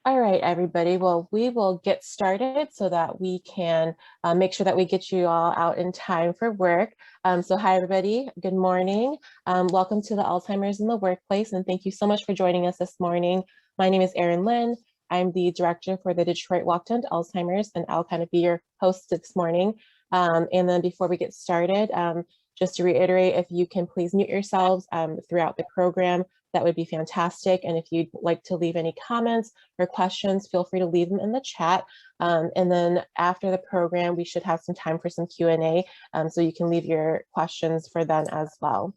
All right, everybody. Well, we will get started so that we can make sure that we get you all out in time for work. So hi, everybody. Good morning. Welcome to the Alzheimer's in the Workplace, and thank you so much for joining us this morning. My name is Erin Lynn. I'm the director for the Detroit Walk to End Alzheimer's, and I'll kind of be your host this morning. And then before we get started, just to reiterate, if you can please mute yourselves throughout the program, that would be fantastic. And if you'd like to leave any comments or questions, feel free to leave them in the chat. And then after the program, we should have some time for some Q&A, so you can leave your questions for then as well.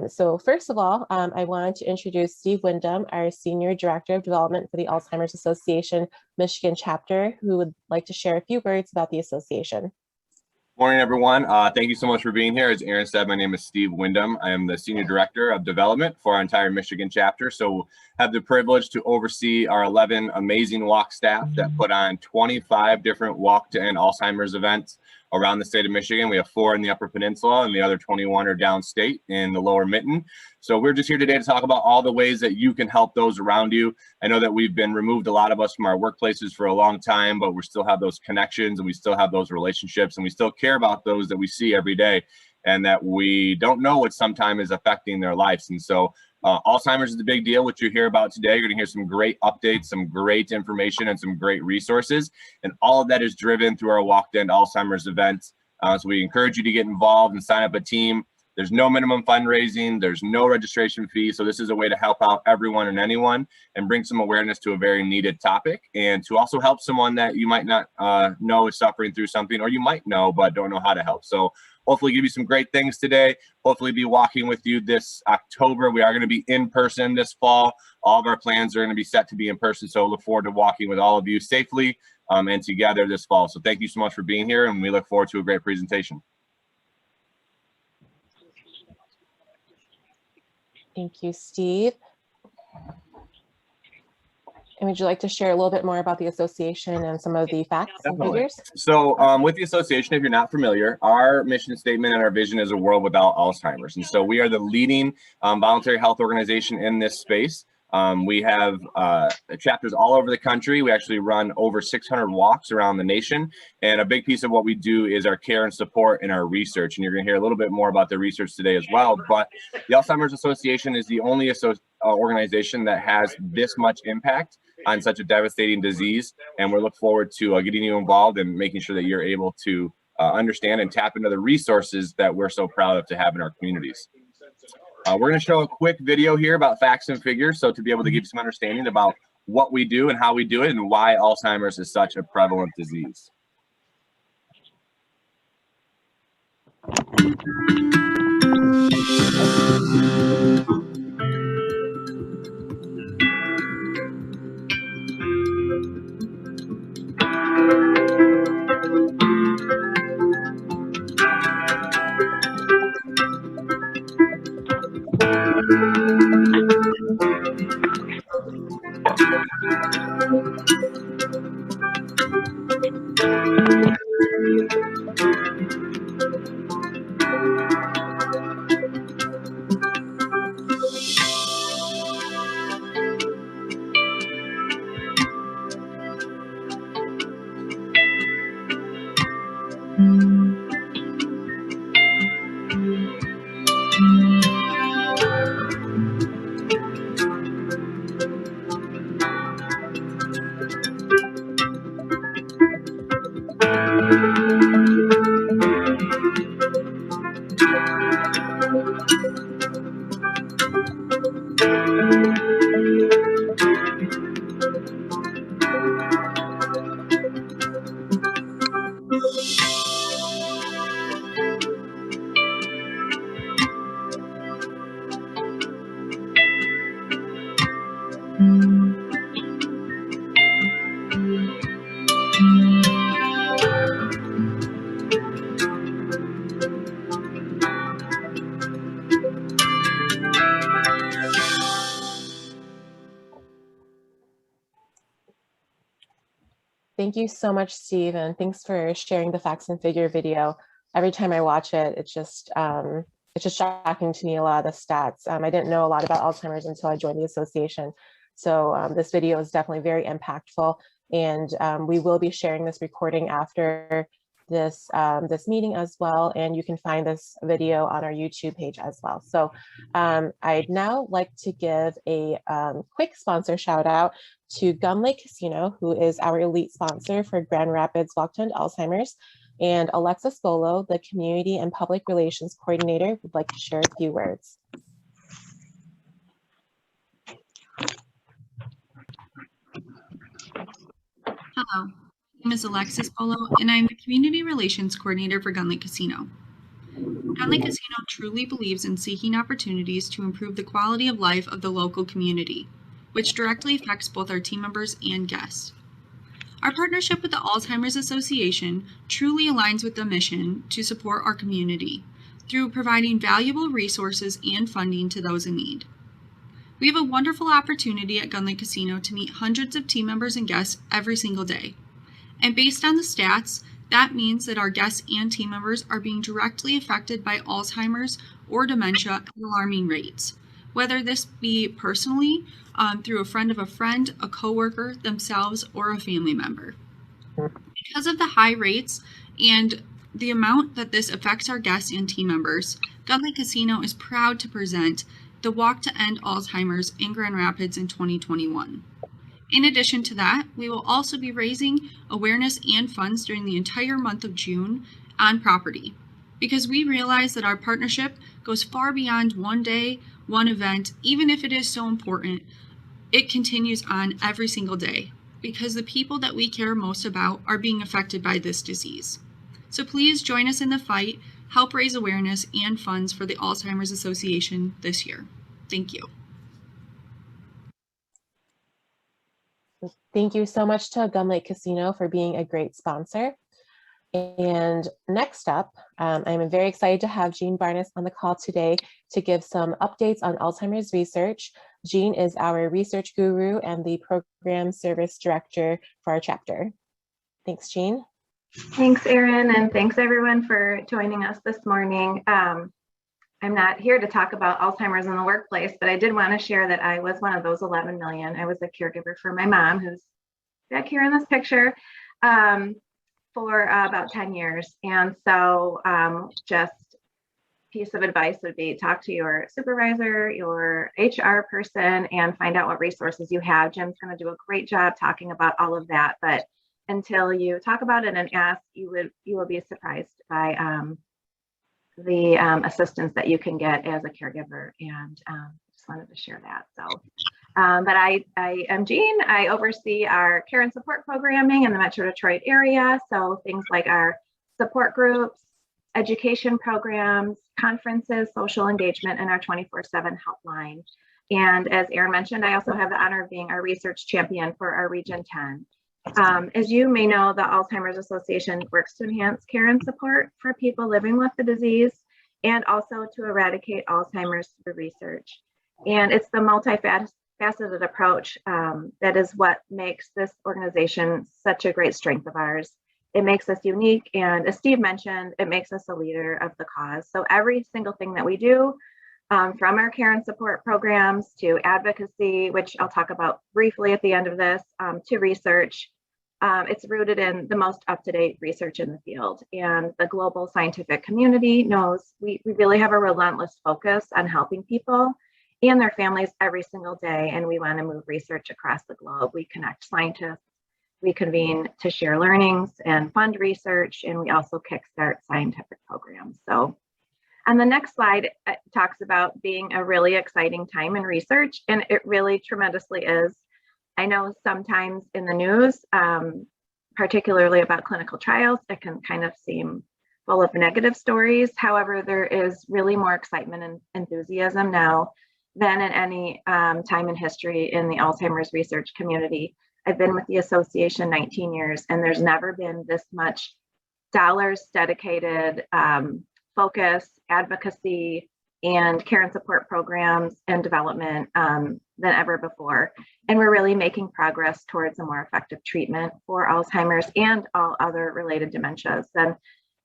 So first of all, I wanted to introduce Steve Wyndham, our Senior Director of Development for the Alzheimer's Association Michigan chapter, who would like to share a few words about the association. Morning, everyone. Thank you so much for being here. As Erin said, my name is Steve Wyndham. I am the Senior Director of Development for our entire Michigan chapter. So have the privilege to oversee our 11 amazing walk staff that put on 25 different walk to end Alzheimer's events around the state of Michigan. We have 4 in the Upper Peninsula and the other 21 are downstate in the Lower Mitten. So we're just here today to talk about all the ways that you can help those around you. I know that we've been removed, a lot of us, from our workplaces for a long time, but we still have those connections and we still have those relationships and we still care about those that we see every day and that we don't know what sometimes is affecting their lives. And so Alzheimer's is the big deal, which you hear about today. You're going to hear some great updates, some great information, and some great resources. And all of that is driven through our Walk to End Alzheimer's events. So we encourage you to get involved and sign up a team. There's no minimum fundraising. There's no registration fee. So this is a way to help out everyone and anyone and bring some awareness to a very needed topic and to also help someone that you might not know is suffering through something, or you might know but don't know how to help. So hopefully give you some great things today. Hopefully be walking with you this October. We are going to be in person this fall. All of our plans are going to be set to be in person. So look forward to walking with all of you safely and together this fall. So thank you so much for being here, and we look forward to a great presentation. Thank you, Steve. And would you like to share a little bit more about the association and some of the facts and figures? So with the association, if you're not familiar, our mission statement and our vision is a world without Alzheimer's. And so we are the leading voluntary health organization in this space. We have chapters all over the country. We actually run over 600 walks around the nation. And a big piece of what we do is our care and support and our research. And you're going to hear a little bit more about the research today as well. But the Alzheimer's Association is the only organization that has this much impact on such a devastating disease. And we look forward to getting you involved and making sure that you're able to understand and tap into the resources that we're so proud of to have in our communities. We're going to show a quick video here about facts and figures, so to be able to give you some understanding about what we do and how we do it and why Alzheimer's is such a prevalent disease. Thank you so much, Steve, and thanks for sharing the facts and figure video. Every time I watch it, it's just shocking to me, a lot of the stats. I didn't know a lot about Alzheimer's until I joined the association. So this video is definitely very impactful, and we will be sharing this recording after this meeting as well, and you can find this video on our YouTube page as well. So I'd now like to give a quick sponsor shout out to Gun Lake Casino, who is our elite sponsor for Grand Rapids Walk to End Alzheimer's, and Alexis Bolo, the Community and Public Relations Coordinator, would like to share a few words. Hello, my name is Alexis Bolo, and I'm the Community Relations Coordinator for Gun Lake Casino. Gun Lake Casino truly believes in seeking opportunities to improve the quality of life of the local community, which directly affects both our team members and guests. Our partnership with the Alzheimer's Association truly aligns with the mission to support our community through providing valuable resources and funding to those in need. We have a wonderful opportunity at Gun Lake Casino to meet hundreds of team members and guests every single day. And based on the stats, that means that our guests and team members are being directly affected by Alzheimer's or dementia at alarming rates, whether this be personally, through a friend of a friend, a coworker, themselves, or a family member. Because of the high rates and the amount that this affects our guests and team members, Gun Lake Casino is proud to present the Walk to End Alzheimer's in Grand Rapids in 2021. In addition to that, we will also be raising awareness and funds during the entire month of June on property, because we realize that our partnership goes far beyond one day, one event. Even if it is so important, it continues on every single day, because the people that we care most about are being affected by this disease. So please join us in the fight, help raise awareness and funds for the Alzheimer's Association this year. Thank you. Thank you so much to Gun Lake Casino for being a great sponsor. And next up, I'm very excited to have Jean Barnes on the call today to give some updates on Alzheimer's research. Jean is our research guru and the program service director for our chapter. Thanks, Jean. Thanks, Erin, and thanks everyone for joining us this morning. I'm not here to talk about Alzheimer's in the workplace, but I did want to share that I was one of those 11 million. I was a caregiver for my mom, who's back here in this picture, for about 10 years. And so just piece of advice would be talk to your supervisor, your HR person, and find out what resources you have. Jim's going to do a great job talking about all of that, but until you talk about it and ask, you will be surprised by the assistance that you can get as a caregiver, and just wanted to share that. So, but I am Jean. I oversee our care and support programming in the Metro Detroit area. So things like our support groups, education programs, conferences, social engagement, and our 24/7 helpline. And as Erin mentioned, I also have the honor of being our research champion for our Region 10. As you may know, the Alzheimer's Association works to enhance care and support for people living with the disease, and also to eradicate Alzheimer's through research. And it's the multifaceted approach that is what makes this organization such a great strength of ours. It makes us unique, and as Steve mentioned, it makes us a leader of the cause. So every single thing that we do, from our care and support programs to advocacy, which I'll talk about briefly at the end of this, to research, it's rooted in the most up-to-date research in the field. And the global scientific community knows we really have a relentless focus on helping people and their families every single day. And we want to move research across the globe. We connect scientists, we convene to share learnings and fund research, and we also kickstart scientific programs. So on the next slide, it talks about being a really exciting time in research, and it really tremendously is. I know sometimes in the news, particularly about clinical trials, it can kind of seem full of negative stories. However, there is really more excitement and enthusiasm now than at any time in history in the Alzheimer's research community. I've been with the association 19 years, and there's never been this much dollars dedicated, focus, advocacy, and care and support programs and development than ever before. And we're really making progress towards a more effective treatment for Alzheimer's and all other related dementias. And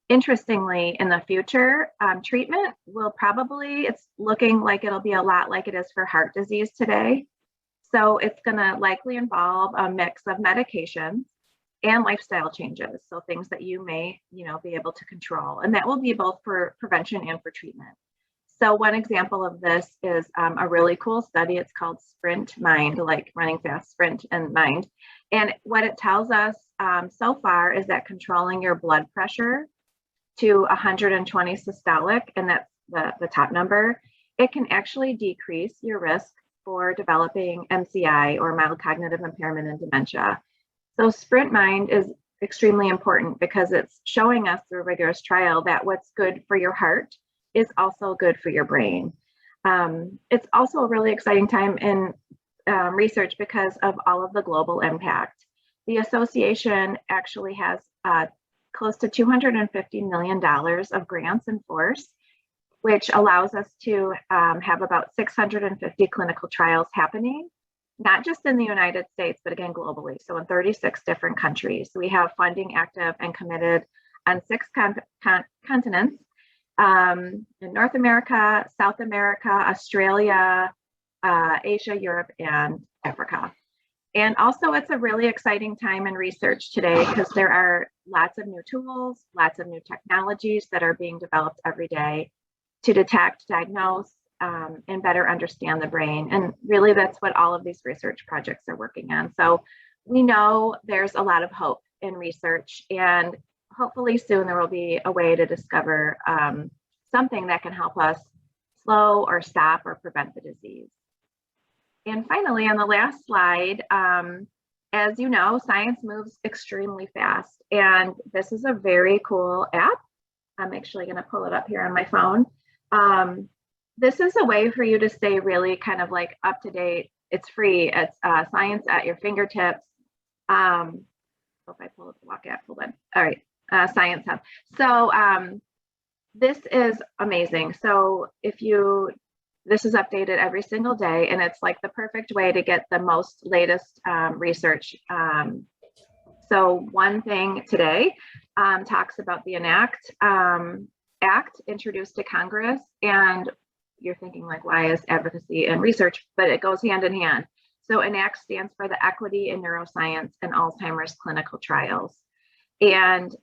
interestingly, in the future, treatment will probably, it's looking like it'll be a lot like it is for heart disease today. So it's going to likely involve a mix of medications and lifestyle changes. So things that you may, be able to control, and that will be both for prevention and for treatment. So one example of this is a really cool study. It's called Sprint Mind, like running fast, sprint and mind. And what it tells us so far is that controlling your blood pressure to 120 systolic, and that's the top number, it can actually decrease your risk for developing MCI, or mild cognitive impairment, and dementia. So Sprint Mind is extremely important because it's showing us through a rigorous trial that what's good for your heart is also good for your brain. It's also a really exciting time in research because of all of the global impact. The association actually has close to $250 million of grants in force, which allows us to have about 650 clinical trials happening, not just in the United States, but again, globally. So in 36 different countries. We have funding active and committed on 6 continents, in North America, South America, Australia, Asia, Europe, and Africa. And also, it's a really exciting time in research today because there are lots of new tools, lots of new technologies that are being developed every day to detect, diagnose, and better understand the brain. And really, that's what all of these research projects are working on. So we know there's a lot of hope in research, and hopefully soon there will be a way to discover something that can help us slow or stop or prevent the disease. And finally, on the last slide, as you know, science moves extremely fast. And this is a very cool app. I'm actually going to pull it up here on my phone. This is a way for you to stay really kind of like up to date. It's free. It's science at your fingertips. If I pull up the walk app, hold on. All right, Science Hub. So this is amazing. So this is updated every single day, and it's like the perfect way to get the most latest research. So one thing today talks about the ENACT Act introduced to Congress, and you're thinking like, why is advocacy and research? But it goes hand in hand. So ENACT stands for the Equity in Neuroscience and Alzheimer's Clinical Trials. And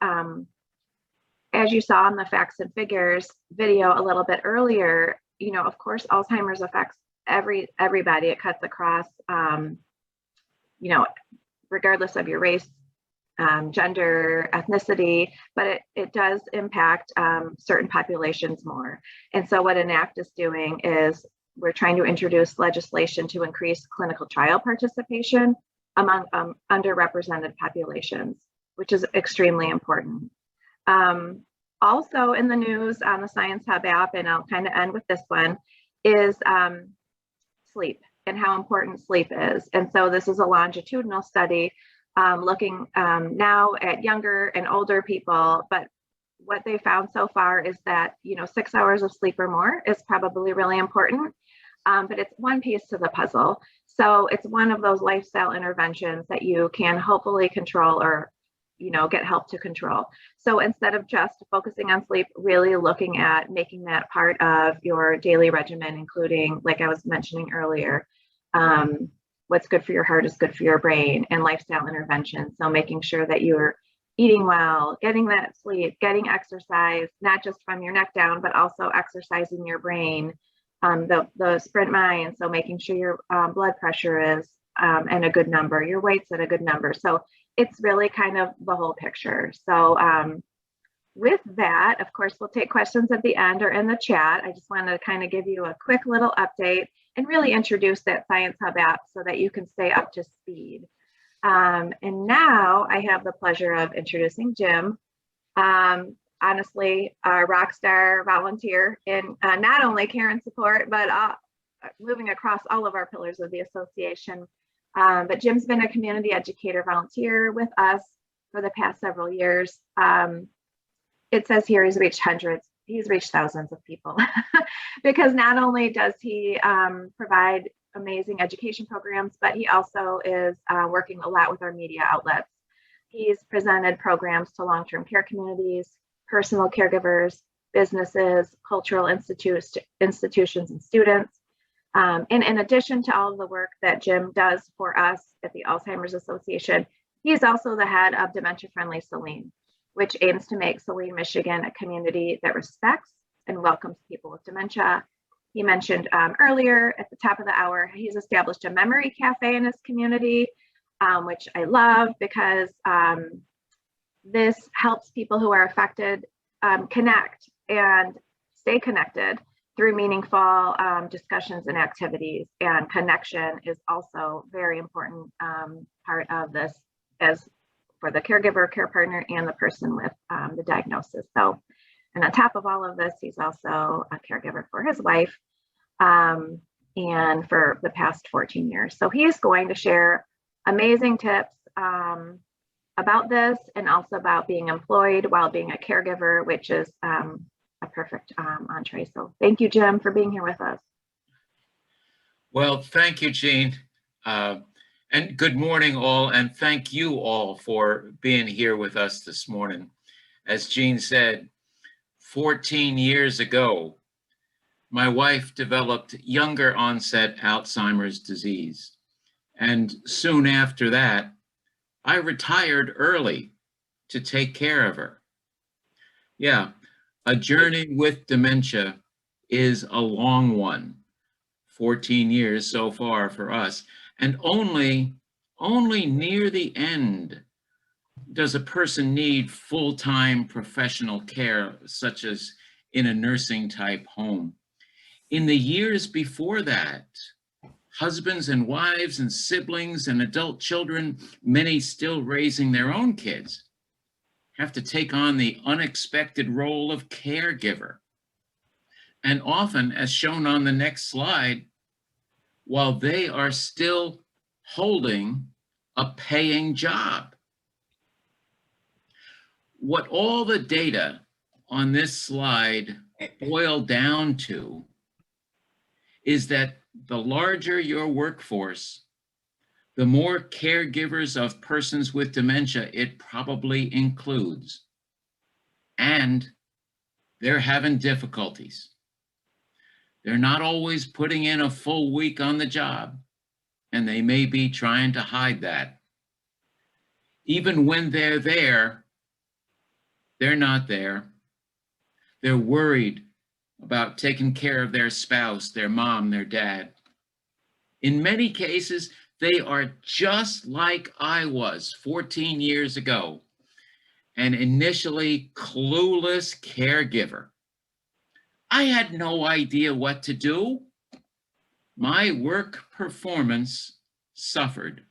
as you saw in the facts and figures video a little bit earlier, of course, Alzheimer's affects everybody. It cuts across, regardless of your race, gender, ethnicity, but it does impact certain populations more. And so what ENACT is doing is we're trying to introduce legislation to increase clinical trial participation among underrepresented populations, which is extremely important. Also in the news on the Science Hub app, and I'll kind of end with this one, is sleep and how important sleep is. And so this is a longitudinal study looking now at younger and older people, but what they found so far is that 6 hours of sleep or more is probably really important, but it's one piece to the puzzle. So it's one of those lifestyle interventions that you can hopefully control or get help to control. So instead of just focusing on sleep, really looking at making that part of your daily regimen, including, like I was mentioning earlier, what's good for your heart is good for your brain, and lifestyle interventions. So making sure that you're eating well, getting that sleep, getting exercise, not just from your neck down, but also exercising your brain, the Sprint Mind. So making sure your blood pressure is in a good number, your weight's at a good number. So it's really kind of the whole picture. So with that, of course, we'll take questions at the end or in the chat. I just wanted to kind of give you a quick little update and really introduce that Science Hub app so that you can stay up to speed. And now I have the pleasure of introducing Jim. Honestly, a rock star volunteer in not only care and support, but moving across all of our pillars of the association. But Jim's been a community educator volunteer with us for the past several years. It says here he's reached hundreds, he's reached thousands of people because not only does he provide amazing education programs, but he also is working a lot with our media outlets. He's presented programs to long-term care communities, personal caregivers, businesses, cultural institutions, and students. And in addition to all of the work that Jim does for us at the Alzheimer's Association, he's also the head of Dementia Friendly Saline, which aims to make Saline, Michigan a community that respects and welcomes people with dementia. He mentioned earlier at the top of the hour, he's established a memory cafe in his community, which I love because this helps people who are affected connect and stay connected through meaningful discussions and activities. And connection is also very important part of this, as for the caregiver, care partner, and the person with the diagnosis. So, and on top of all of this, he's also a caregiver for his wife and for the past 14 years. So he's going to share amazing tips about this and also about being employed while being a caregiver, which is a perfect entree. So thank you, Jim, for being here with us. Well, thank you, Jean. And good morning, all, and thank you all for being here with us this morning. As Jean said, 14 years ago, my wife developed younger onset Alzheimer's disease. And soon after that, I retired early to take care of her. Yeah, a journey with dementia is a long one, 14 years so far for us. And only near the end does a person need full-time professional care, such as in a nursing type home. In the years before that, husbands and wives and siblings and adult children, many still raising their own kids, have to take on the unexpected role of caregiver. And often, as shown on the next slide, while they are still holding a paying job. What all the data on this slide boil down to is that the larger your workforce, the more caregivers of persons with dementia it probably includes. And they're having difficulties. They're not always putting in a full week on the job, and they may be trying to hide that. Even when they're there, they're not there. They're worried about taking care of their spouse, their mom, their dad. In many cases, they are just like I was 14 years ago, an initially clueless caregiver. I had no idea what to do. My work performance suffered,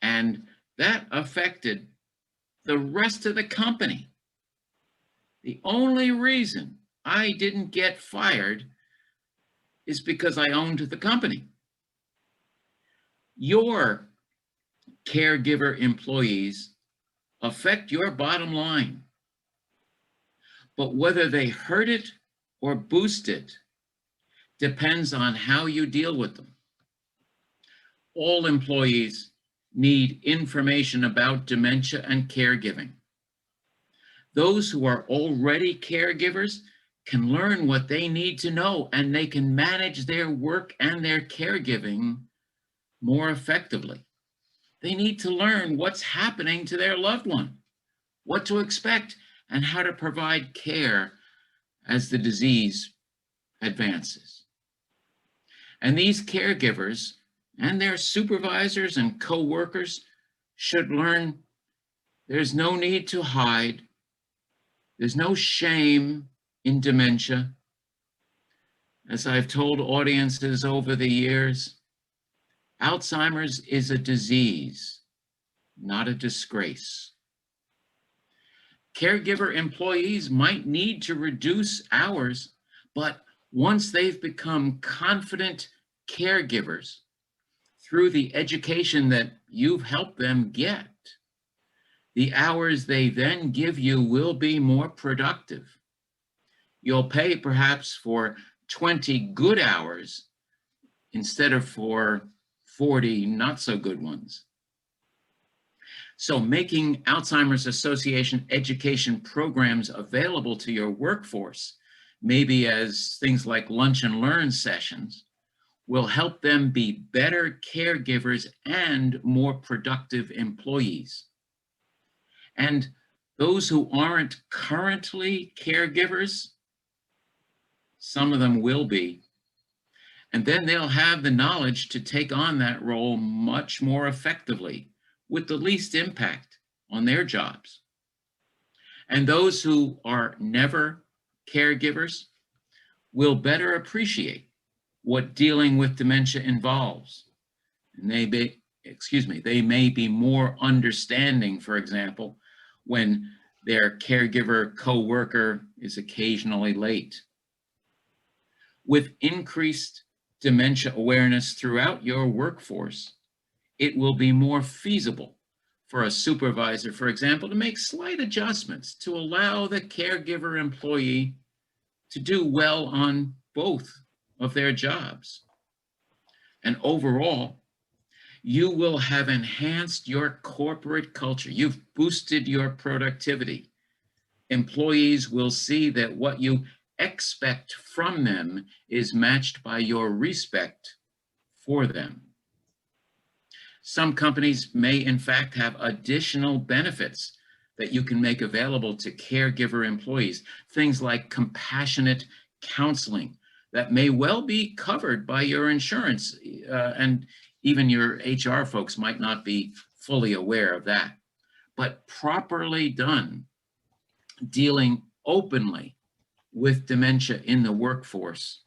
and that affected the rest of the company. The only reason I didn't get fired is because I owned the company. Your caregiver employees affect your bottom line, but whether they hurt it or boost it depends on how you deal with them. All employees need information about dementia and caregiving. Those who are already caregivers can learn what they need to know, and they can manage their work and their caregiving more effectively. They need to learn what's happening to their loved one, what to expect, and how to provide care as the disease advances. And these caregivers and their supervisors and co-workers should learn there's no need to hide. There's no shame in dementia. As I've told audiences over the years, Alzheimer's is a disease, not a disgrace. Caregiver employees might need to reduce hours, but once they've become confident caregivers through the education that you've helped them get, the hours they then give you will be more productive. You'll pay perhaps for 20 good hours instead of for 40 not so good ones. So making Alzheimer's Association education programs available to your workforce, maybe as things like lunch and learn sessions, will help them be better caregivers and more productive employees. And those who aren't currently caregivers, some of them will be. And then they'll have the knowledge to take on that role much more effectively with the least impact on their jobs. And those who are never caregivers will better appreciate what dealing with dementia involves. And they may be more understanding, for example, when their caregiver coworker is occasionally late. With increased dementia awareness throughout your workforce, it will be more feasible for a supervisor, for example, to make slight adjustments to allow the caregiver employee to do well on both of their jobs. And overall, you will have enhanced your corporate culture. You've boosted your productivity. Employees will see that what you expect from them is matched by your respect for them. Some companies may, in fact, have additional benefits that you can make available to caregiver employees. Things like compassionate counseling that may well be covered by your insurance, and even your HR folks might not be fully aware of that. But properly done, dealing openly with dementia in the workforce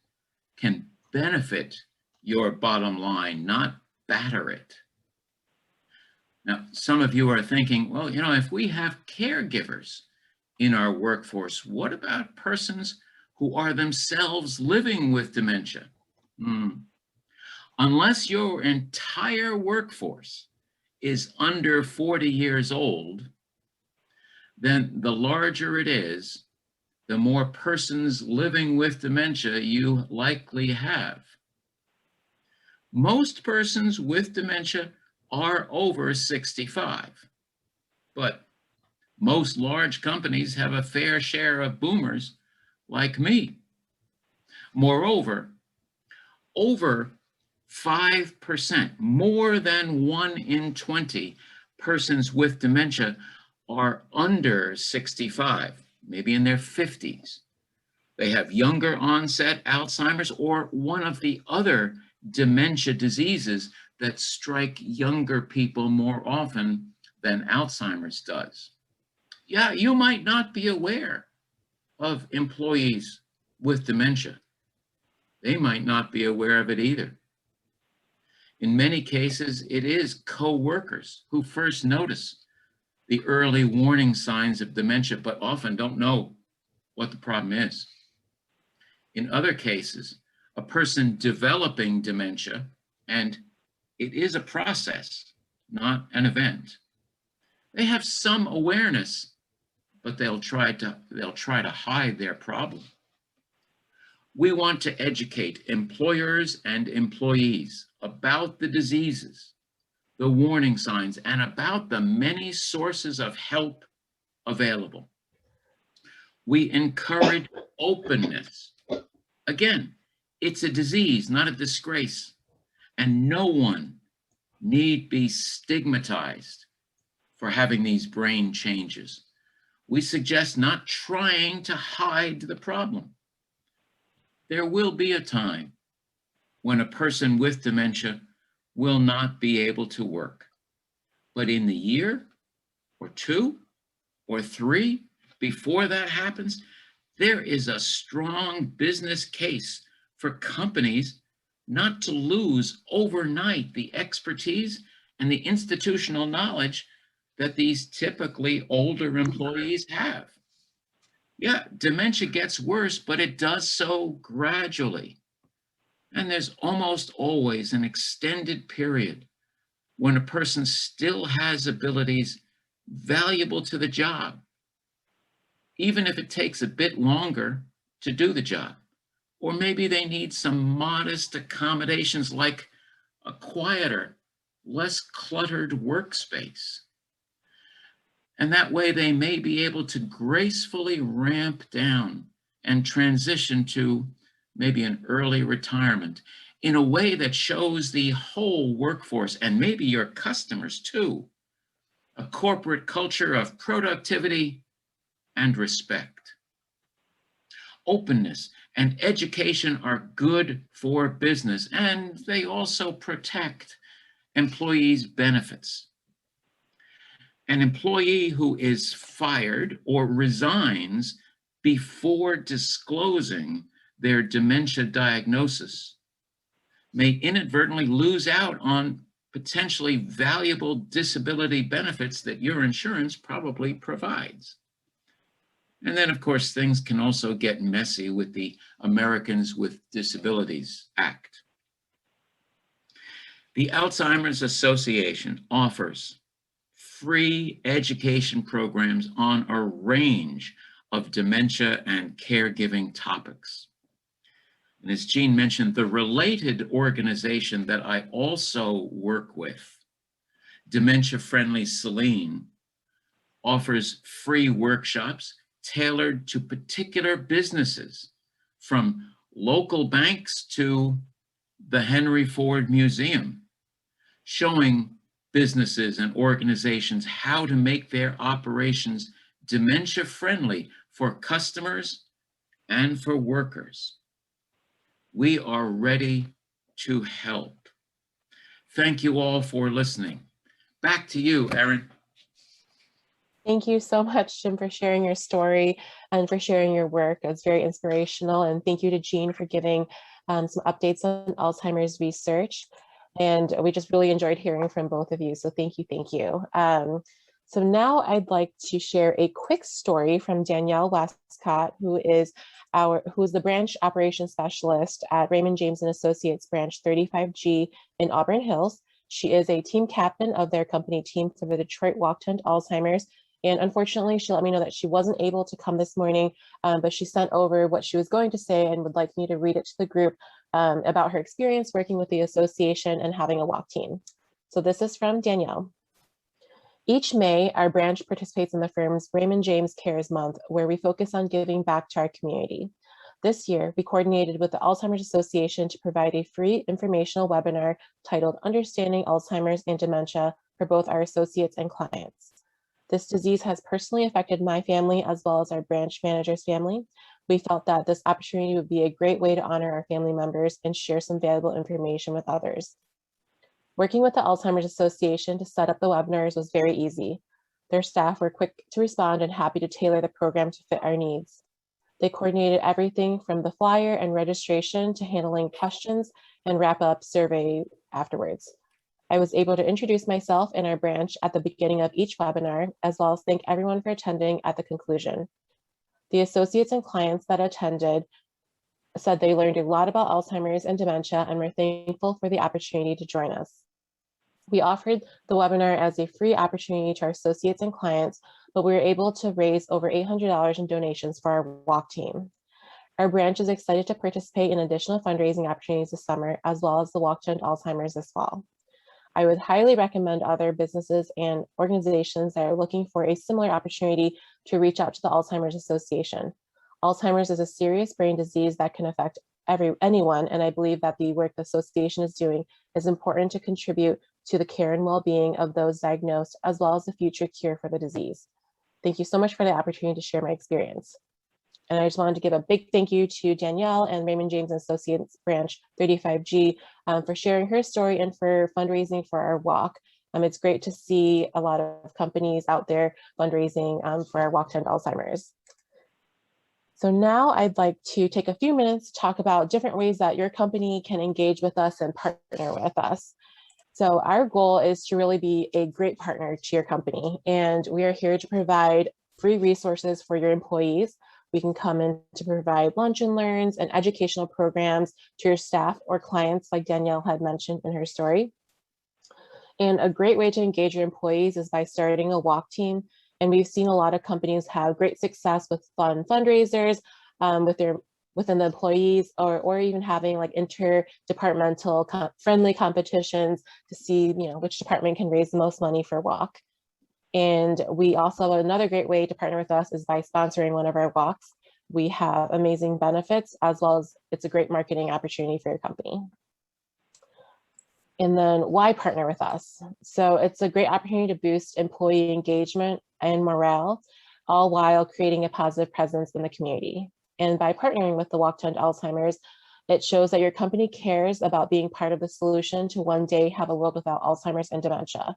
can benefit your bottom line, not batter it. Now, some of you are thinking, well, if we have caregivers in our workforce, what about persons who are themselves living with dementia? Unless your entire workforce is under 40 years old, then the larger it is, the more persons living with dementia you likely have. Most persons with dementia are over 65, but most large companies have a fair share of boomers like me. Moreover, over 5%, more than 1 in 20 persons with dementia are under 65. Maybe in their 50s. They have younger onset Alzheimer's or one of the other dementia diseases that strike younger people more often than Alzheimer's does. Yeah, you might not be aware of employees with dementia. They might not be aware of it either. In many cases, it is co-workers who first notice the early warning signs of dementia, but often don't know what the problem is. In other cases, a person developing dementia, and it is a process, not an event, they have some awareness, but they'll try to hide their problem. We want to educate employers and employees about the diseases, the warning signs, and about the many sources of help available. We encourage openness. Again, it's a disease, not a disgrace, and no one need be stigmatized for having these brain changes. We suggest not trying to hide the problem. There will be a time when a person with dementia will not be able to work. But in the year or 2 or 3 before that happens, there is a strong business case for companies not to lose overnight the expertise and the institutional knowledge that these typically older employees have. Yeah, dementia gets worse, but it does so gradually. And there's almost always an extended period when a person still has abilities valuable to the job, even if it takes a bit longer to do the job. Or maybe they need some modest accommodations like a quieter, less cluttered workspace. And that way they may be able to gracefully ramp down and transition to maybe an early retirement in a way that shows the whole workforce, and maybe your customers too, a corporate culture of productivity and respect. Openness and education are good for business, and they also protect employees' benefits. An employee who is fired or resigns before disclosing their dementia diagnosis may inadvertently lose out on potentially valuable disability benefits that your insurance probably provides. And then, of course, things can also get messy with the Americans with Disabilities Act. The Alzheimer's Association offers free education programs on a range of dementia and caregiving topics. And as Jean mentioned, the related organization that I also work with, Dementia Friendly Celine, offers free workshops tailored to particular businesses, from local banks to the Henry Ford Museum, showing businesses and organizations how to make their operations dementia friendly for customers and for workers. We are ready to help. Thank you all for listening. Back to you, Erin. Thank you so much, Jim, for sharing your story and for sharing your work. It's very inspirational. And thank you to Jean for giving some updates on Alzheimer's research. And we just really enjoyed hearing from both of you. So thank you, thank you. So now I'd like to share a quick story from Danielle Westcott, who is the branch operations specialist at Raymond James and Associates branch 35G in Auburn Hills. She is a team captain of their company team for the Detroit Walk to End Alzheimer's. And unfortunately, she let me know that she wasn't able to come this morning, but she sent over what she was going to say and would like me to read it to the group about her experience working with the association and having a walk team. So this is from Danielle. Each May, our branch participates in the firm's Raymond James Cares Month, where we focus on giving back to our community. This year, we coordinated with the Alzheimer's Association to provide a free informational webinar titled Understanding Alzheimer's and Dementia for both our associates and clients. This disease has personally affected my family as well as our branch manager's family. We felt that this opportunity would be a great way to honor our family members and share some valuable information with others. Working with the Alzheimer's Association to set up the webinars was very easy. Their staff were quick to respond and happy to tailor the program to fit our needs. They coordinated everything from the flyer and registration to handling questions and wrap-up survey afterwards. I was able to introduce myself and our branch at the beginning of each webinar, as well as thank everyone for attending at the conclusion. The associates and clients that attended said they learned a lot about Alzheimer's and dementia and were thankful for the opportunity to join us. We offered the webinar as a free opportunity to our associates and clients, but we were able to raise over $800 in donations for our walk team. Our branch is excited to participate in additional fundraising opportunities this summer, as well as the Walk to End Alzheimer's this fall. I would highly recommend other businesses and organizations that are looking for a similar opportunity to reach out to the Alzheimer's Association. Alzheimer's is a serious brain disease that can affect anyone, and I believe that the work the association is doing is important to contribute to the care and well-being of those diagnosed, as well as the future cure for the disease. Thank you so much for the opportunity to share my experience. And I just wanted to give a big thank you to Danielle and Raymond James and Associates branch 35G for sharing her story and for fundraising for our walk. It's great to see a lot of companies out there fundraising for our Walk to End Alzheimer's. So now I'd like to take a few minutes to talk about different ways that your company can engage with us and partner with us. So our goal is to really be a great partner to your company, and we are here to provide free resources for your employees. We can come in to provide lunch and learns and educational programs to your staff or clients, like Danielle had mentioned in her story. And a great way to engage your employees is by starting a walk team. And we've seen a lot of companies have great success with fun fundraisers within the employees, or even having like interdepartmental friendly competitions to see which department can raise the most money for walk. And we also, another great way to partner with us is by sponsoring one of our walks. We have amazing benefits, as well as it's a great marketing opportunity for your company. And then why partner with us? So it's a great opportunity to boost employee engagement and morale, all while creating a positive presence in the community. And by partnering with the Walk to End Alzheimer's, it shows that your company cares about being part of the solution to one day have a world without Alzheimer's and dementia.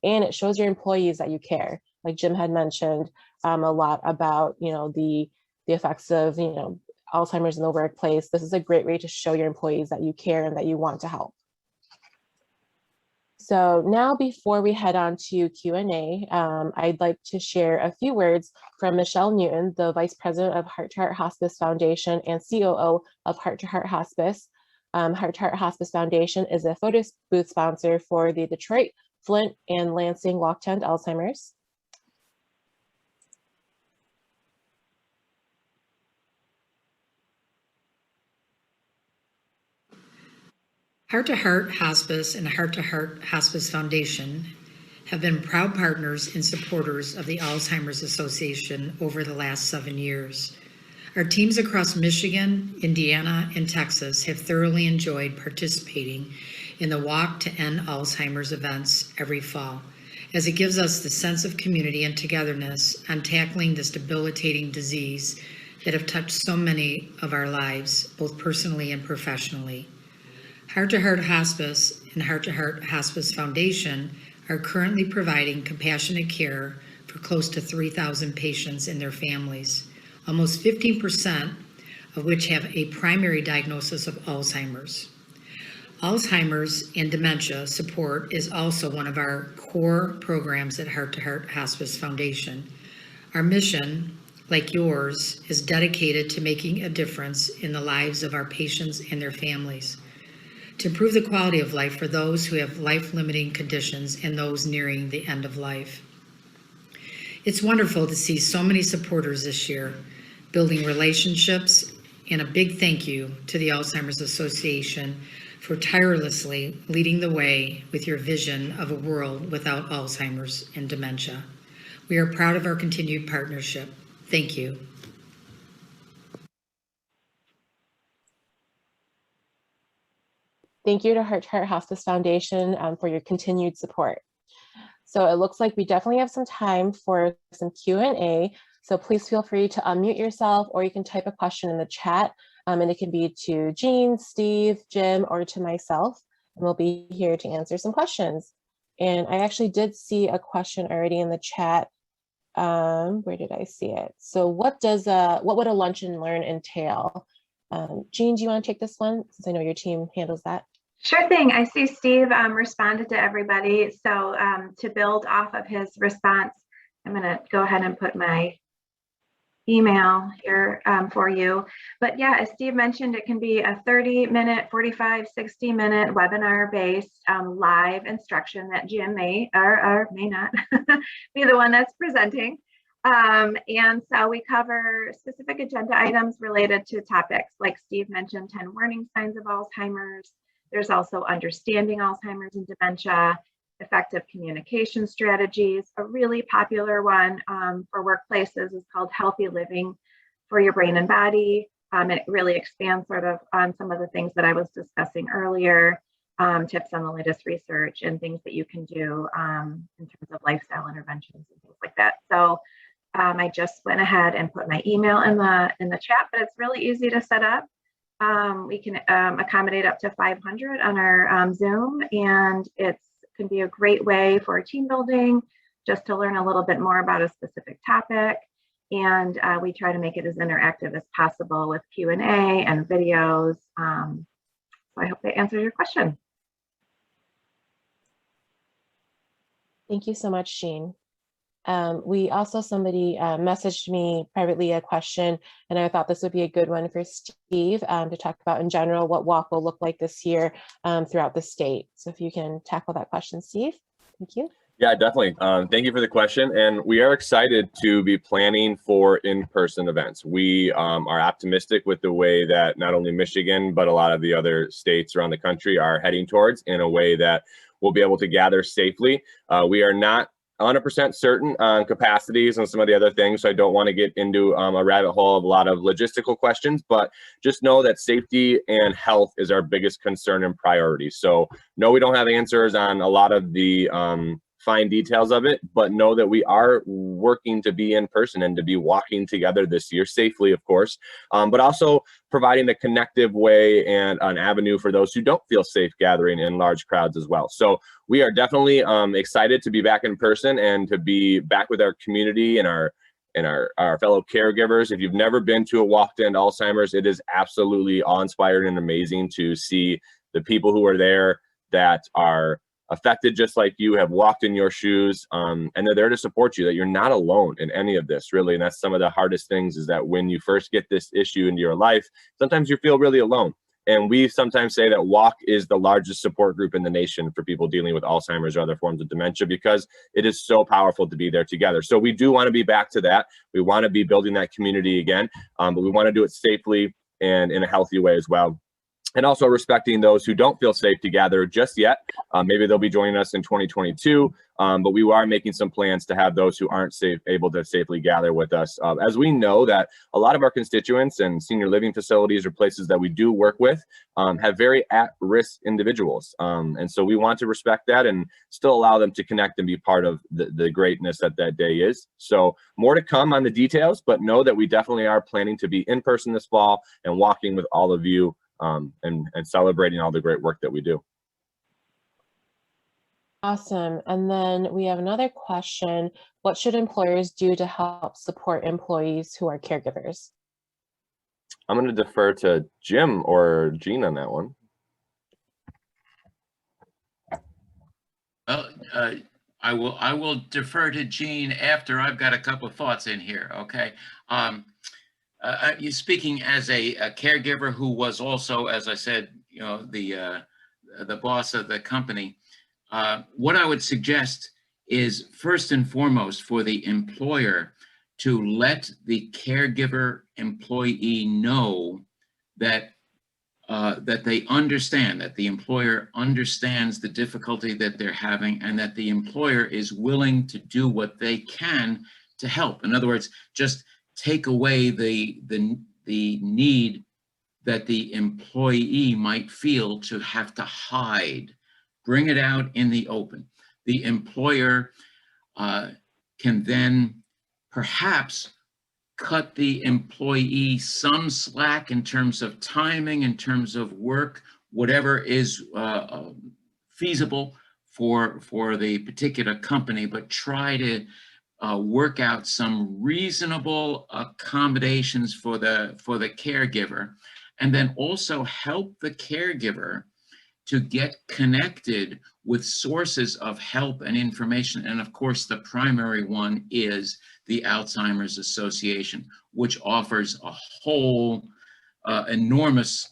And it shows your employees that you care. Like Jim had mentioned a lot about, the effects of, Alzheimer's in the workplace. This is a great way to show your employees that you care and that you want to help. So now, before we head on to Q&A, I'd like to share a few words from Michelle Newton, the Vice President of Heart to Heart Hospice Foundation and COO of Heart to Heart Hospice. Heart to Heart Hospice Foundation is a photo booth sponsor for the Detroit, Flint, and Lansing Walk to End Alzheimer's. Heart to Heart Hospice and Heart to Heart Hospice Foundation have been proud partners and supporters of the Alzheimer's Association over the last 7 years. Our teams across Michigan, Indiana, and Texas have thoroughly enjoyed participating in the Walk to End Alzheimer's events every fall, as it gives us the sense of community and togetherness on tackling this debilitating disease that have touched so many of our lives, both personally and professionally. Heart to Heart Hospice and Heart to Heart Hospice Foundation are currently providing compassionate care for close to 3,000 patients and their families, almost 15% of which have a primary diagnosis of Alzheimer's. Alzheimer's and dementia support is also one of our core programs at Heart to Heart Hospice Foundation. Our mission, like yours, is dedicated to making a difference in the lives of our patients and their families, to improve the quality of life for those who have life-limiting conditions and those nearing the end of life. It's wonderful to see so many supporters this year, building relationships, and a big thank you to the Alzheimer's Association for tirelessly leading the way with your vision of a world without Alzheimer's and dementia. We are proud of our continued partnership. Thank you. Thank you to Heart Hospice Foundation for your continued support. So it looks like we definitely have some time for some Q&A. So please feel free to unmute yourself, or you can type a question in the chat, and it can be to Jean, Steve, Jim, or to myself, and we'll be here to answer some questions. And I actually did see a question already in the chat. Where did I see it? So what would a lunch and learn entail? Jean, do you want to take this one, since I know your team handles that? Sure thing. I see Steve responded to everybody. So to build off of his response, I'm going to go ahead and put my email here for you. But yeah, as Steve mentioned, it can be a 30-minute, 45, 60-minute webinar-based live instruction that Jim may or may not be the one that's presenting. And so we cover specific agenda items related to topics like Steve mentioned, 10 warning signs of Alzheimer's. There's also understanding Alzheimer's and dementia, effective communication strategies. A really popular one for workplaces is called Healthy Living for Your Brain and Body. It really expands sort of on some of the things that I was discussing earlier, tips on the latest research and things that you can do in terms of lifestyle interventions and things like that. So I just went ahead and put my email in the chat, but it's really easy to set up. We can accommodate up to 500 on our Zoom, and it can be a great way for team building, just to learn a little bit more about a specific topic. And we try to make it as interactive as possible with Q&A and videos. So I hope that answers your question. Thank you so much, Jean. We also, somebody messaged me privately a question, and I thought this would be a good one for Steve to talk about in general what walk will look like this year throughout the state. So if you can tackle that question, Steve, thank you. Yeah, definitely. Thank you for the question. And we are excited to be planning for in-person events. We are optimistic with the way that not only Michigan, but a lot of the other states around the country are heading towards, in a way that we'll be able to gather safely. We are not 100% certain on capacities and some of the other things, so I don't want to get into a rabbit hole of a lot of logistical questions, but just know that safety and health is our biggest concern and priority. So no, we don't have answers on a lot of the fine details of it, but know that we are working to be in person and to be walking together this year safely, of course, but also providing a connective way and an avenue for those who don't feel safe gathering in large crowds as well. So we are definitely excited to be back in person and to be back with our community and our fellow caregivers. If you've never been to a walk to end Alzheimer's, it is absolutely awe-inspiring and amazing to see the people who are there that are affected just like you, have walked in your shoes, and they're there to support you, that you're not alone in any of this, really. And that's some of the hardest things, is that when you first get this issue into your life, sometimes you feel really alone. And we sometimes say that WALK is the largest support group in the nation for people dealing with Alzheimer's or other forms of dementia, because it is so powerful to be there together. So we do want to be back to that. We want to be building that community again, but we want to do it safely and in a healthy way as well. And also respecting those who don't feel safe to gather just yet. Maybe they'll be joining us in 2022, but we are making some plans to have those who aren't able to safely gather with us. As we know that a lot of our constituents and senior living facilities or places that we do work with have very at-risk individuals. And so we want to respect that and still allow them to connect and be part of the greatness that that day is. So more to come on the details, but know that we definitely are planning to be in person this fall and walking with all of you, and celebrating all the great work that we do. Awesome. And then we have another question. What should employers do to help support employees who are caregivers? I'm going to defer to Jim or Jean on that one. Well, I will defer to Jean after I've got a couple of thoughts in here. Okay. You speaking as a caregiver who was also, as I said, you know, the boss of the company. What I would suggest is, first and foremost, for the employer to let the caregiver employee know that that they understand, that the employer understands the difficulty that they're having, and that the employer is willing to do what they can to help. In other words, just take away the need that the employee might feel to have to hide. Bring it out in the open. The employer can then perhaps cut the employee some slack in terms of timing, in terms of work, whatever is feasible for the particular company, but try to work out some reasonable accommodations for the caregiver, and then also help the caregiver to get connected with sources of help and information. And of course, the primary one is the Alzheimer's Association, which offers a whole enormous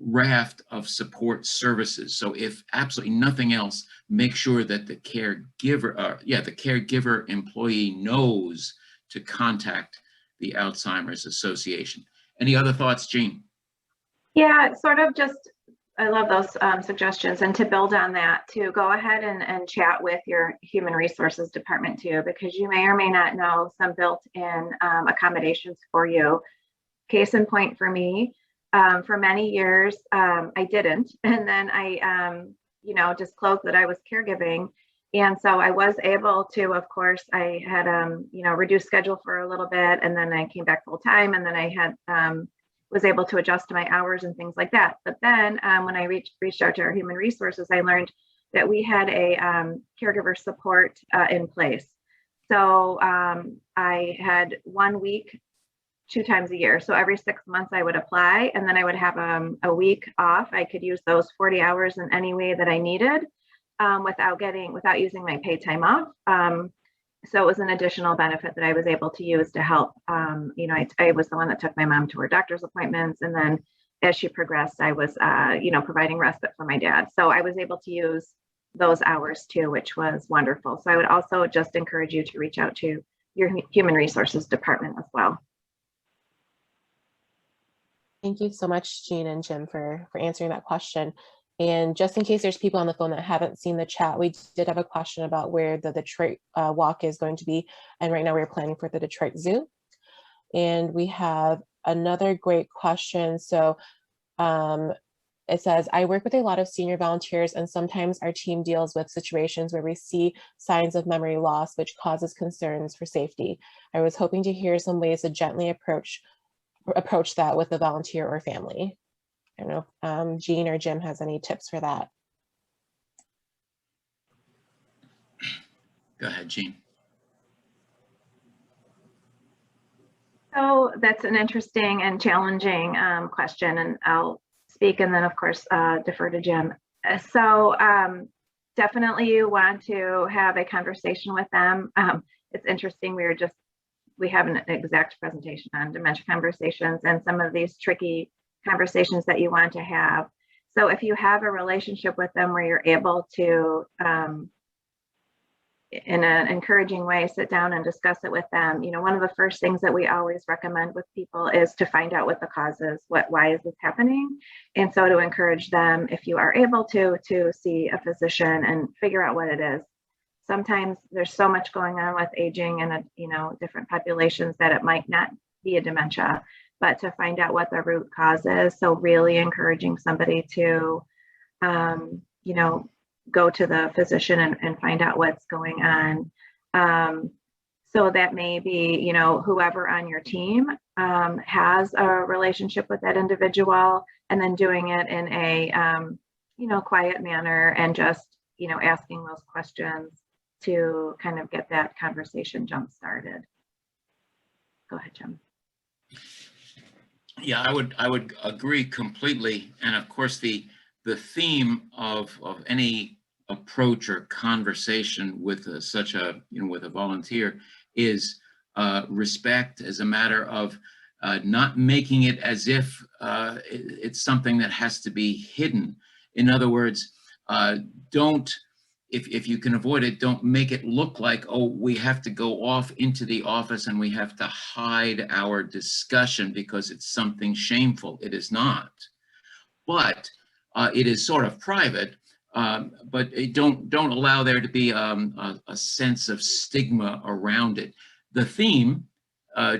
raft of support services. So if absolutely nothing else, make sure that the caregiver employee knows to contact the Alzheimer's Association. Any other thoughts, Jean? Yeah, sort of just, I love those suggestions. And to build on that, to go ahead and chat with your human resources department too, because you may or may not know some built-in accommodations for you. Case in point for me, for many years, I didn't. And then I, disclosed that I was caregiving. And so I was able to, of course, I had, reduced schedule for a little bit, and then I came back full time, and then I had, was able to adjust to my hours and things like that. But then when I reached out to our human resources, I learned that we had a caregiver support in place. So I had 1 week, 2 times a year. So every 6 months I would apply, and then I would have a week off. I could use those 40 hours in any way that I needed without using my paid time off. So it was an additional benefit that I was able to use to help. I was the one that took my mom to her doctor's appointments. And then as she progressed, I was, providing respite for my dad. So I was able to use those hours too, which was wonderful. So I would also just encourage you to reach out to your human resources department as well. Thank you so much, Jean and Jim, for answering that question. And just in case there's people on the phone that haven't seen the chat, we did have a question about where the Detroit walk is going to be. And right now we're planning for the Detroit Zoo. And we have another great question. So it says, I work with a lot of senior volunteers, and sometimes our team deals with situations where we see signs of memory loss, which causes concerns for safety. I was hoping to hear some ways to gently approach that with a volunteer or family. I don't know if Jean or Jim has any tips for that. Go ahead, Jean. So that's an interesting and challenging question, and I'll speak and then of course defer to Jim. So definitely you want to have a conversation with them. It's interesting, we have an exact presentation on dementia conversations and some of these tricky conversations that you want to have. So if you have a relationship with them where you're able to, in an encouraging way, sit down and discuss it with them. You know, one of the first things that we always recommend with people is to find out what the cause is, why is this happening? And so to encourage them, if you are able to see a physician and figure out what it is. Sometimes there's so much going on with aging and, different populations that it might not be a dementia, but to find out what the root cause is. So really encouraging somebody to, go to the physician and find out what's going on. So that may be, whoever on your team has a relationship with that individual, and then doing it in a, quiet manner and just, asking those questions to kind of get that conversation jump started. Go ahead, Jim. Yeah, I would agree completely. And of course, the theme of any approach or conversation with such a with a volunteer is respect, as a matter of not making it as if it's something that has to be hidden. In other words, don't, if you can avoid it, don't make it look like, oh, we have to go off into the office and we have to hide our discussion because it's something shameful. It is not, but it is sort of private. But don't allow there to be a sense of stigma around it. The theme,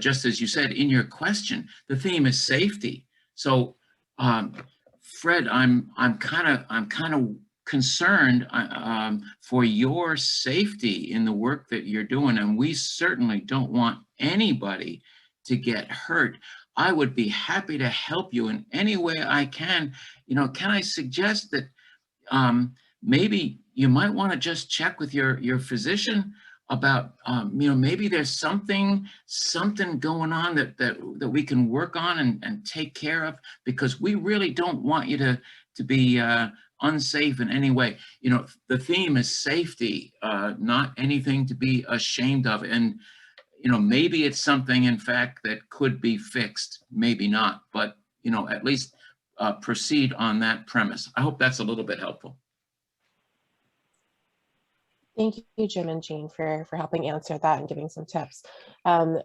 just as you said in your question, the theme is safety. So, Fred, I'm kind of concerned for your safety in the work that you're doing, and we certainly don't want anybody to get hurt. I would be happy to help you in any way I can. Can I suggest that maybe you might want to just check with your physician about, maybe there's something going on that we can work on and take care of, because we really don't want you to be unsafe in any way. The theme is safety, not anything to be ashamed of. And, maybe it's something, in fact, that could be fixed, maybe not, but, at least proceed on that premise. I hope that's a little bit helpful. Thank you, Jim and Jean, for helping answer that and giving some tips.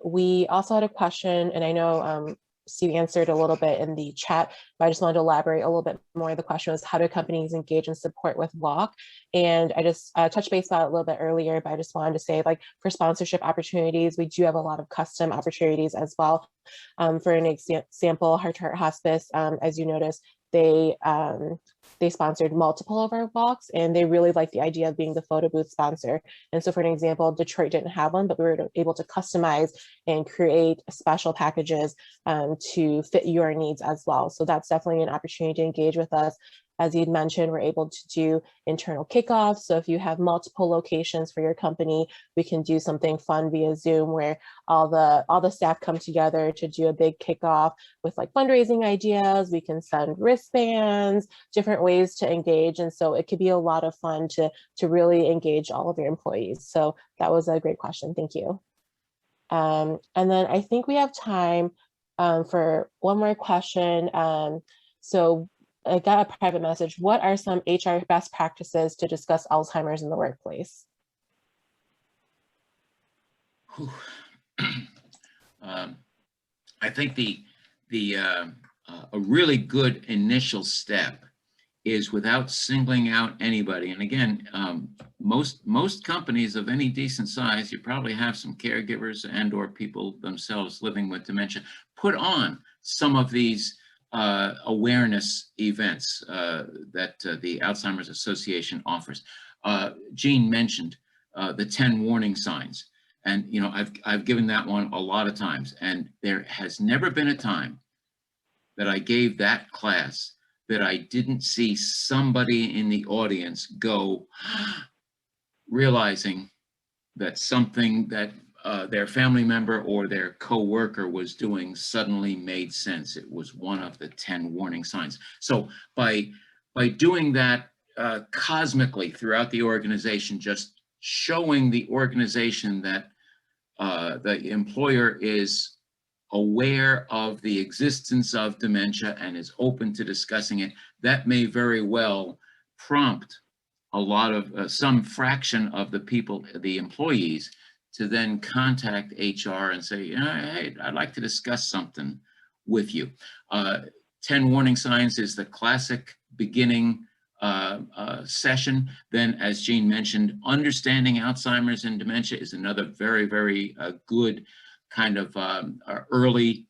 We also had a question, and I know Steve answered a little bit in the chat, but I just wanted to elaborate a little bit more. The question was, how do companies engage and support with walk? And I just touched base about it a little bit earlier, but I just wanted to say, like, for sponsorship opportunities, we do have a lot of custom opportunities as well. For an example, Heart to Heart Hospice, as you noticed, they sponsored multiple of our walks, and they really liked the idea of being the photo booth sponsor. And so, for an example, Detroit didn't have one, but we were able to customize and create special packages to fit your needs as well. So that's definitely an opportunity to engage with us. As you'd mentioned, we're able to do internal kickoffs. So if you have multiple locations for your company, we can do something fun via Zoom where all the staff come together to do a big kickoff with like fundraising ideas. We can send wristbands, different ways to engage. And so it could be a lot of fun to really engage all of your employees. So that was a great question. Thank you. And then I think we have time for one more question. So I got a private message. What are some HR best practices to discuss Alzheimer's in the workplace? I think a really good initial step is without singling out anybody. And again, most companies of any decent size, you probably have some caregivers and or people themselves living with dementia, put on some of these awareness events that the Alzheimer's Association offers. Jean mentioned the 10 warning signs. And, you know, I've given that one a lot of times, and there has never been a time that I gave that class that I didn't see somebody in the audience go, realizing that something that their family member or their coworker was doing suddenly made sense. It was one of the 10 warning signs. So by doing that cosmically throughout the organization, just showing the organization that the employer is aware of the existence of dementia and is open to discussing it, that may very well prompt a lot of some fraction of the people, the employees, to then contact HR and say, hey, I'd like to discuss something with you. 10 warning signs is the classic beginning session. Then, as Jean mentioned, understanding Alzheimer's and dementia is another very, very good kind of early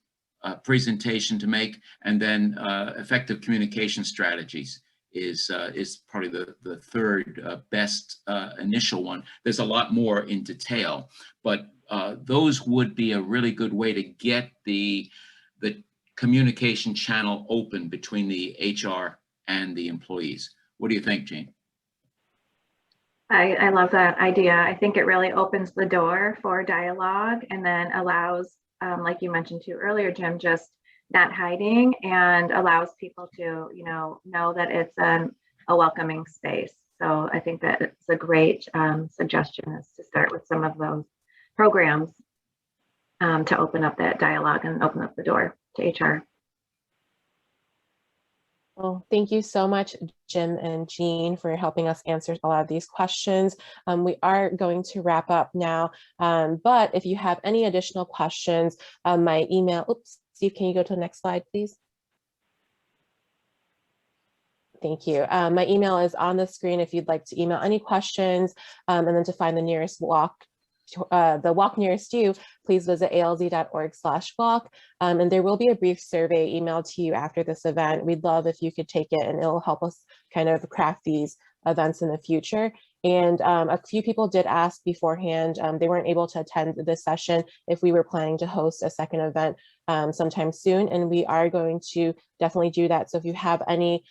presentation to make. And then effective communication strategies is probably the third best initial one. There's a lot more in detail, but those would be a really good way to get the communication channel open between the HR and the employees. What do you think, Jean? I love that idea. I think it really opens the door for dialogue and then allows, like you mentioned too earlier, Jim, just not hiding, and allows people to, you know that it's a welcoming space. So I think that it's a great suggestion, is to start with some of those programs to open up that dialogue and open up the door to HR. Well, thank you so much, Jim and Jean, for helping us answer a lot of these questions. We are going to wrap up now, but if you have any additional questions, my email, oops, Steve, can you go to the next slide, please? Thank you. My email is on the screen if you'd like to email any questions, and then to find the nearest walk, the walk nearest you, please visit alz.org/walk. And there will be a brief survey emailed to you after this event. We'd love if you could take it, and it'll help us kind of craft these events in the future. And a few people did ask beforehand, they weren't able to attend this session, if we were planning to host a second event sometime soon, and we are going to definitely do that. So if you have any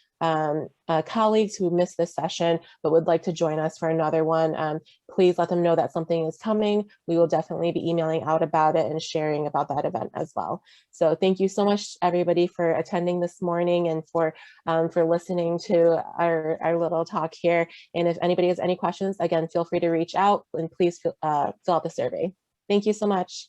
colleagues who missed this session but would like to join us for another one, please let them know that something is coming. We will definitely be emailing out about it and sharing about that event as well. So thank you so much, everybody, for attending this morning and for listening to our little talk here. And if anybody has any questions, again, feel free to reach out, and please fill out the survey. Thank you so much.